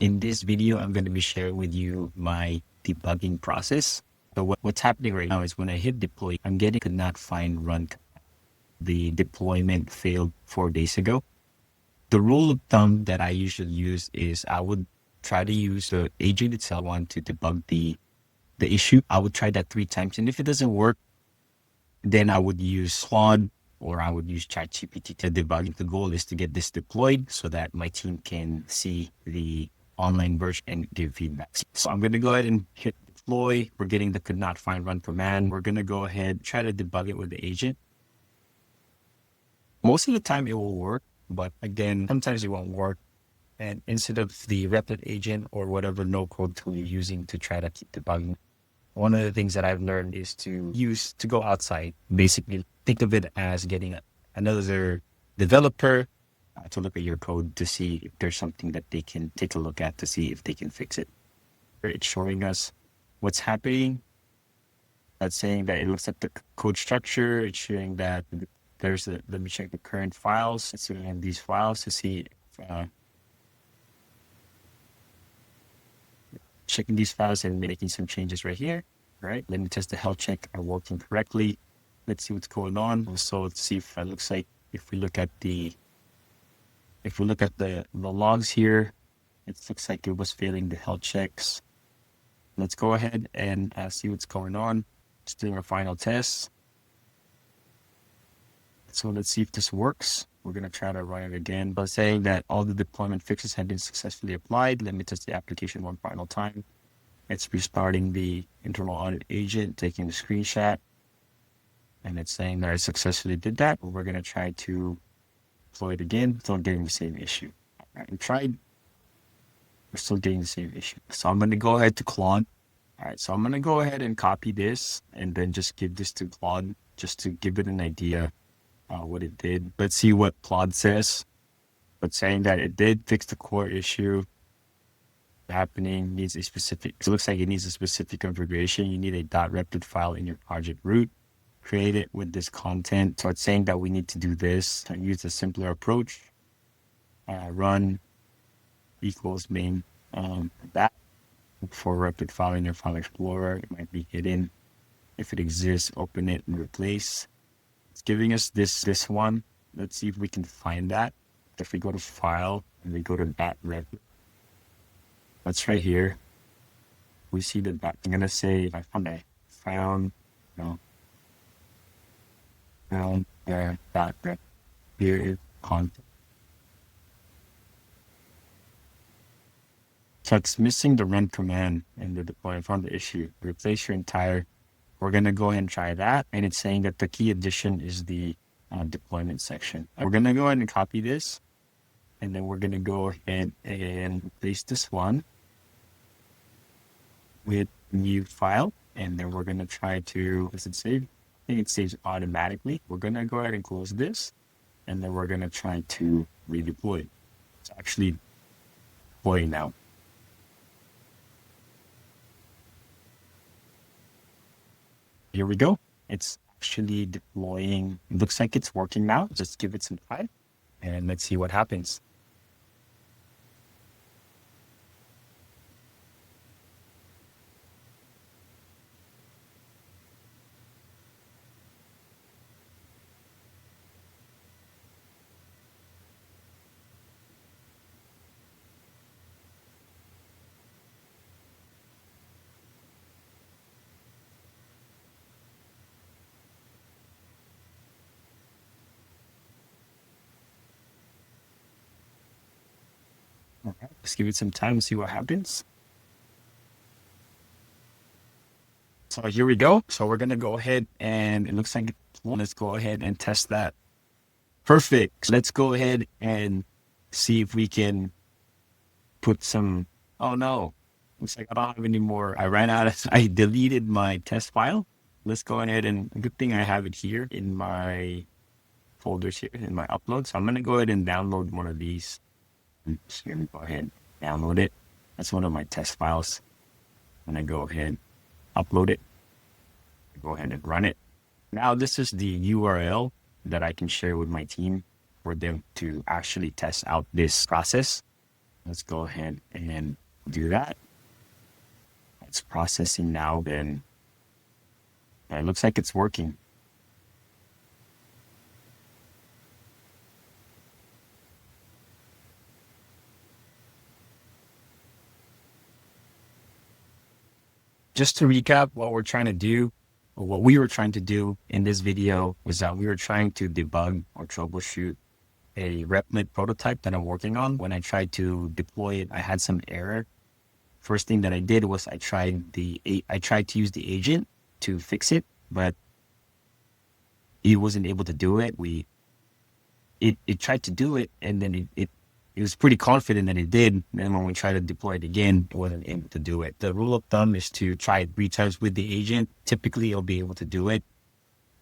In this video, I'm going to be sharing with you my debugging process. So what's happening right now is when I hit deploy, I'm getting could not find run. The deployment failed 4 days ago. The rule of thumb that I usually use is I would try to use the agent itself one to debug the issue. I would try that 3 times. And if it doesn't work, then I would use Claude or I would use ChatGPT to debug. The goal is to get this deployed so that my team can see the online version and give feedback. So I'm going to go ahead and hit deploy. We're getting the could not find run command. We're going to go ahead, try to debug it with the agent. Most of the time it will work, but again, sometimes it won't work. And instead of the Replit agent or whatever no-code tool you're using to try to keep debugging, one of the things that I've learned is to go outside. Basically, think of it as getting another developer to look at your code to see if there's something that they can take a look at to see if they can fix it. It's showing us what's happening. That's saying that it looks at the code structure. It's showing that let me check the current files. It's looking at these files to see if, checking these files and making some changes right here. Right. Let me test the health check are working correctly. Let's see what's going on. So let's see if it looks like if we look at the logs here, it looks like it was failing the health checks. Let's go ahead and see what's going on. Just doing our final test. So let's see if this works. We're going to try to run it again. But saying that all the deployment fixes have been successfully applied. Let me test the application one final time. It's restarting the internal audit agent, taking the screenshot. And it's saying that I successfully did that. We're going to try to deploy it again. Still getting the same issue. All right, we're still getting the same issue. So I'm going to go ahead to Claude. All right, so I'm going to go ahead and copy this and then just give this to Claude just to give it an idea what it did. Let's see what Claude says. But saying that it did fix the core issue happening, needs a specific, it looks like it needs a specific configuration. You need a .replit file in your project root. Create it with this content. So it's saying that we need to do this and use a simpler approach. Run equals main that for Replit file in your file explorer. It might be hidden. If it exists, open it and replace. It's giving us this one. Let's see if we can find that. If we go to file and we go to .replit, that's right here. We see the dot. I'm gonna say if I found there .replit. Here is content. So it's missing the run command in the deploy from the issue. Replace your entire. We're going to go ahead and try that. And it's saying that the key addition is the deployment section. We're going to go ahead and copy this. And then we're going to go ahead and replace this one with new file. And then we're going to try to, does it save? I think it saves automatically. We're going to go ahead and close this. And then we're going to try to redeploy. It's actually deploying now. Here we go. It's actually deploying. Looks like it's working now. Just give it some time and let's see what happens. Okay, let's give it some time and see what happens. So here we go. So we're going to go ahead and it looks like let's go ahead and test that. Perfect. Let's go ahead and see if we can put some, oh no, looks like I don't have any more. I deleted my test file. Let's go ahead and good thing I have it here in my folders here in my upload. So I'm going to go ahead and download one of these. Just going to go ahead and download it. That's one of my test files. And I go ahead, upload it, go ahead and run it. Now this is the URL that I can share with my team for them to actually test out this process. Let's go ahead and do that. It's processing now. Then it looks like it's working. Just to recap, what we're trying to do, or what we were trying to do in this video, was that we were trying to debug or troubleshoot a Replit prototype that I'm working on. When I tried to deploy it, I had some error. First thing that I did was I tried to use the agent to fix it, but it wasn't able to do it. It tried to do it, and then it was pretty confident that it did. And then when we tried to deploy it again, it wasn't able to do it. The rule of thumb is to try it 3 times with the agent. Typically, it'll be able to do it.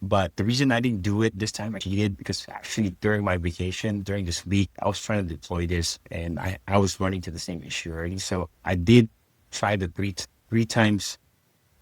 But the reason I didn't do it this time, I cheated, because actually during my vacation, during this week, I was trying to deploy this, and I was running to the same issue already. So I did try the three times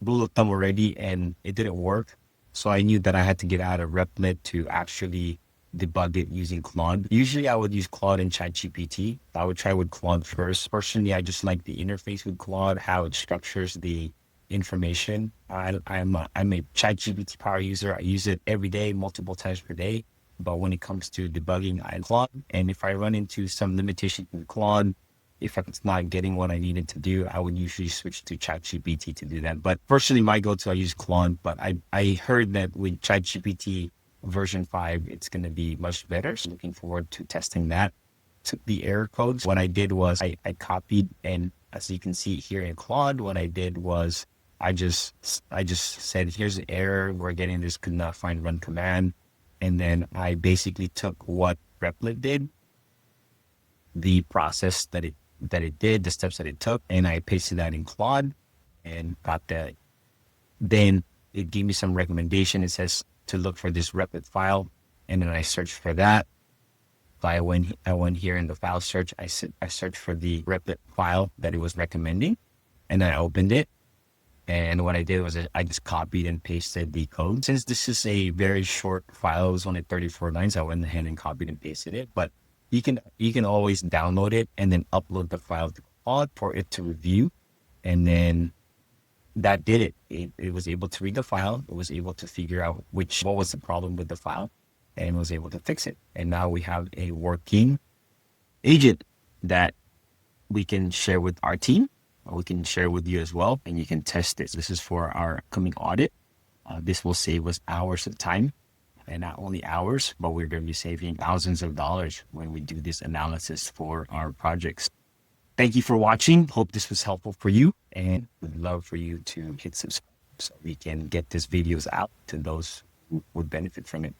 rule of thumb already, and it didn't work. So I knew that I had to get out of Replit to actually debug it using Claude. Usually I would use Claude and ChatGPT. I would try with Claude first. Personally, I just like the interface with Claude, how it structures the information. I'm a ChatGPT power user. I use it every day, multiple times per day. But when it comes to debugging, I Claude. And if I run into some limitation in Claude, if it's not getting what I needed to do, I would usually switch to ChatGPT to do that. But personally, my go-to, I use Claude. But I heard that with ChatGPT version 5, it's going to be much better. So looking forward to testing that. Took the error codes. What I did was I copied, and as you can see here in Claude, what I did was I just said, here's the error. We're getting this could not find run command. And then I basically took what Replit did, the process that it did, the steps that it took, and I pasted that in Claude and got that. Then it gave me some recommendation. It says to look for this Replit file, and then I searched for that. So I went here in the file search. I searched for the Replit file that it was recommending, and then I opened it. And what I did was I just copied and pasted the code. Since this is a very short file, it was only 34 lines, I went ahead and copied and pasted it. But you can always download it and then upload the file to Claude for it to review. And then that did it. It was able to read the file. It was able to figure out what was the problem with the file, and was able to fix it. And now we have a working agent that we can share with our team. We can share with you as well, and you can test this. This is for our upcoming audit. This will save us hours of time, and not only hours, but we're going to be saving thousands of dollars when we do this analysis for our projects. Thank you for watching. Hope this was helpful for you, and would love for you to hit subscribe so we can get these videos out to those who would benefit from it.